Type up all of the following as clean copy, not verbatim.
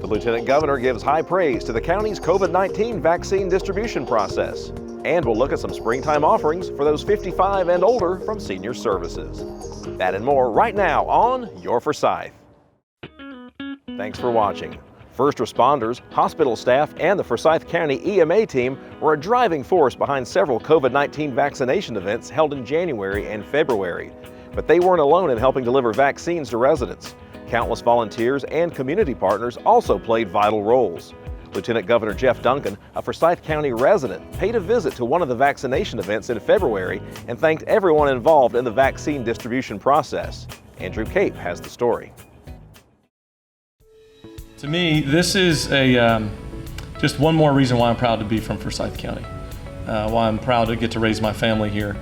The Lieutenant Governor gives high praise to the county's COVID-19 vaccine distribution process. And we'll look at some springtime offerings for those 55 and older from Senior Services. That and more right now on Your Forsyth. Thanks for watching. First responders, hospital staff, and the Forsyth County EMA team were a driving force behind several COVID-19 vaccination events held in January and February. But they weren't alone in helping deliver vaccines to residents. Countless volunteers and community partners also played vital roles. Lieutenant Governor Jeff Duncan, a Forsyth County resident, paid a visit to one of the vaccination events in February and thanked everyone involved in the vaccine distribution process. Andrew Cape has the story. To me, this is just one more reason why I'm proud to be from Forsyth County, why I'm proud to get to raise my family here.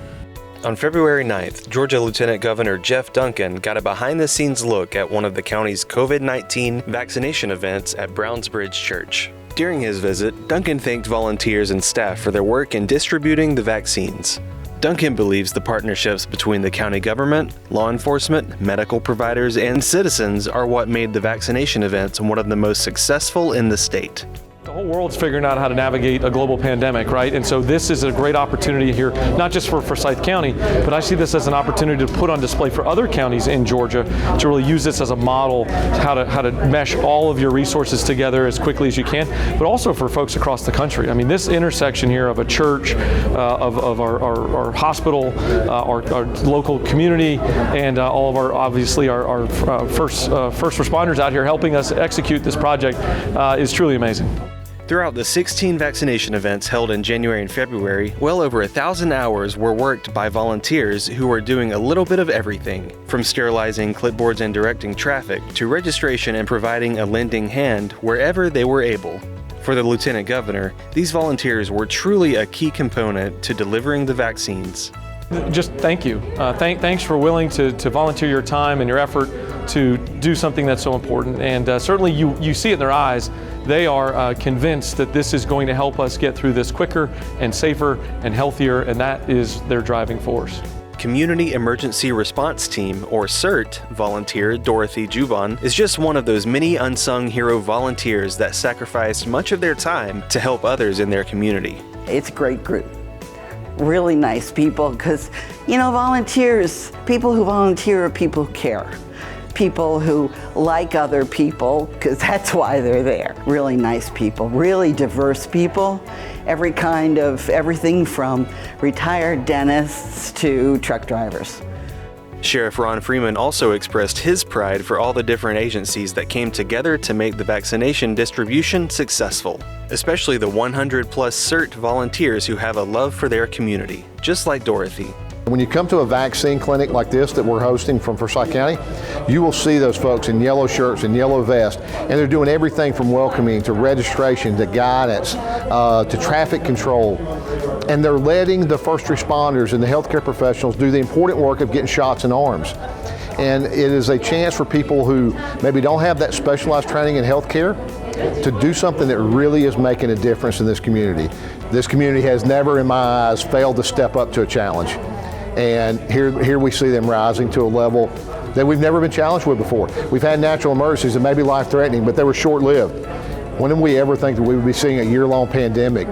On February 9th, Georgia Lieutenant Governor Jeff Duncan got a behind-the-scenes look at one of the county's COVID-19 vaccination events at Brownsbridge Church. During his visit, Duncan thanked volunteers and staff for their work in distributing the vaccines. Duncan believes the partnerships between the county government, law enforcement, medical providers, and citizens are what made the vaccination events one of the most successful in the state. The whole world's figuring out how to navigate a global pandemic, right? And so this is a great opportunity here, not just for Forsyth County, but I see this as an opportunity to put on display for other counties in Georgia to really use this as a model, how to mesh all of your resources together as quickly as you can, but also for folks across the country. I mean, this intersection here of a church, of our hospital, our local community, and all of our first responders out here helping us execute this project is truly amazing. Throughout the 16 vaccination events held in January and February, well over 1,000 hours were worked by volunteers who were doing a little bit of everything, from sterilizing clipboards and directing traffic to registration and providing a lending hand wherever they were able. For the Lieutenant Governor, these volunteers were truly a key component to delivering the vaccines. Just thank you. Thanks for willing to volunteer your time and your effort to do something that's so important. And certainly you see it in their eyes. They are convinced that this is going to help us get through this quicker and safer and healthier, and that is their driving force. Community Emergency Response Team, or CERT, volunteer Dorothy Juban is just one of those many unsung hero volunteers that sacrificed much of their time to help others in their community. It's a great group. Really nice people, because, volunteers, people who volunteer are people who care. People who like other people, because that's why they're there. Really nice people, really diverse people, everything from retired dentists to truck drivers. Sheriff Ron Freeman also expressed his pride for all the different agencies that came together to make the vaccination distribution successful, especially the 100-plus CERT volunteers who have a love for their community, just like Dorothy. When you come to a vaccine clinic like this that we're hosting from Forsyth County, you will see those folks in yellow shirts and yellow vests, and they're doing everything from welcoming to registration to guidance to traffic control. And they're letting the first responders and the healthcare professionals do the important work of getting shots in arms. And it is a chance for people who maybe don't have that specialized training in healthcare to do something that really is making a difference in this community. This community has never, in my eyes, failed to step up to a challenge. And here we see them rising to a level that we've never been challenged with before. We've had natural emergencies that may be life-threatening, but they were short-lived. When did we ever think that we would be seeing a year-long pandemic?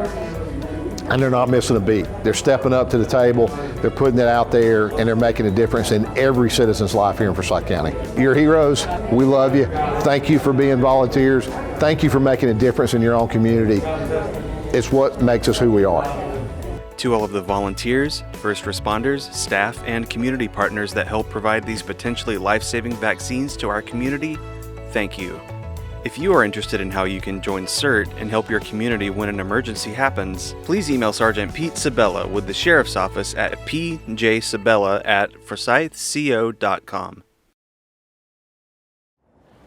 And they're not missing a beat. They're stepping up to the table, they're putting it out there, and they're making a difference in every citizen's life here in Forsyth County. You're heroes. We love you. Thank you for being volunteers. Thank you for making a difference in your own community. It's what makes us who we are. To all of the volunteers, first responders, staff, and community partners that help provide these potentially life-saving vaccines to our community, thank you. If you are interested in how you can join CERT and help your community when an emergency happens, please email Sergeant Pete Sabella with the Sheriff's Office at pjsabella@forsythco.com.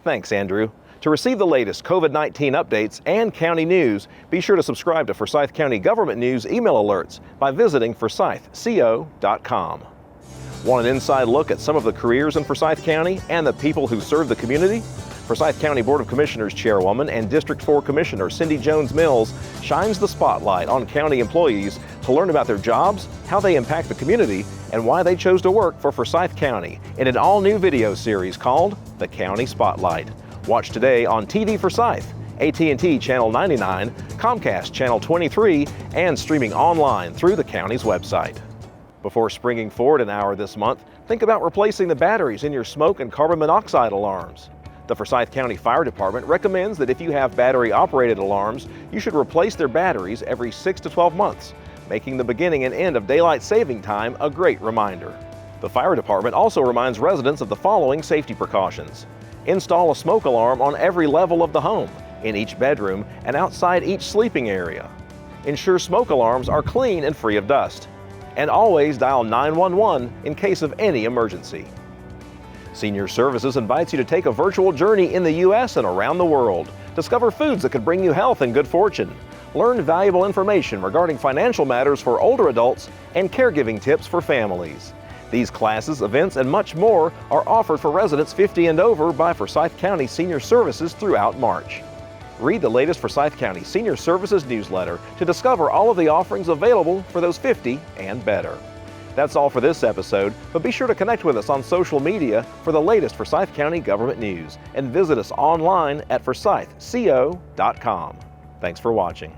Thanks, Andrew. To receive the latest COVID-19 updates and county news, be sure to subscribe to Forsyth County Government News email alerts by visiting forsythco.com. Want an inside look at some of the careers in Forsyth County and the people who serve the community? Forsyth County Board of Commissioners Chairwoman and District 4 Commissioner Cindy Jones Mills shines the spotlight on county employees to learn about their jobs, how they impact the community, and why they chose to work for Forsyth County in an all-new video series called The County Spotlight. Watch today on TV Forsyth, AT&T Channel 99, Comcast Channel 23, and streaming online through the county's website. Before springing forward an hour this month, think about replacing the batteries in your smoke and carbon monoxide alarms. The Forsyth County Fire Department recommends that if you have battery-operated alarms, you should replace their batteries every 6 to 12 months, making the beginning and end of daylight saving time a great reminder. The Fire Department also reminds residents of the following safety precautions. Install a smoke alarm on every level of the home, in each bedroom, and outside each sleeping area. Ensure smoke alarms are clean and free of dust. And always dial 911 in case of any emergency. Senior Services invites you to take a virtual journey in the U.S. and around the world. Discover foods that could bring you health and good fortune. Learn valuable information regarding financial matters for older adults and caregiving tips for families. These classes, events, and much more are offered for residents 50 and over by Forsyth County Senior Services throughout March. Read the latest Forsyth County Senior Services newsletter to discover all of the offerings available for those 50 and better. That's all for this episode, but be sure to connect with us on social media for the latest Forsyth County government news and visit us online at forsythco.com. Thanks for watching.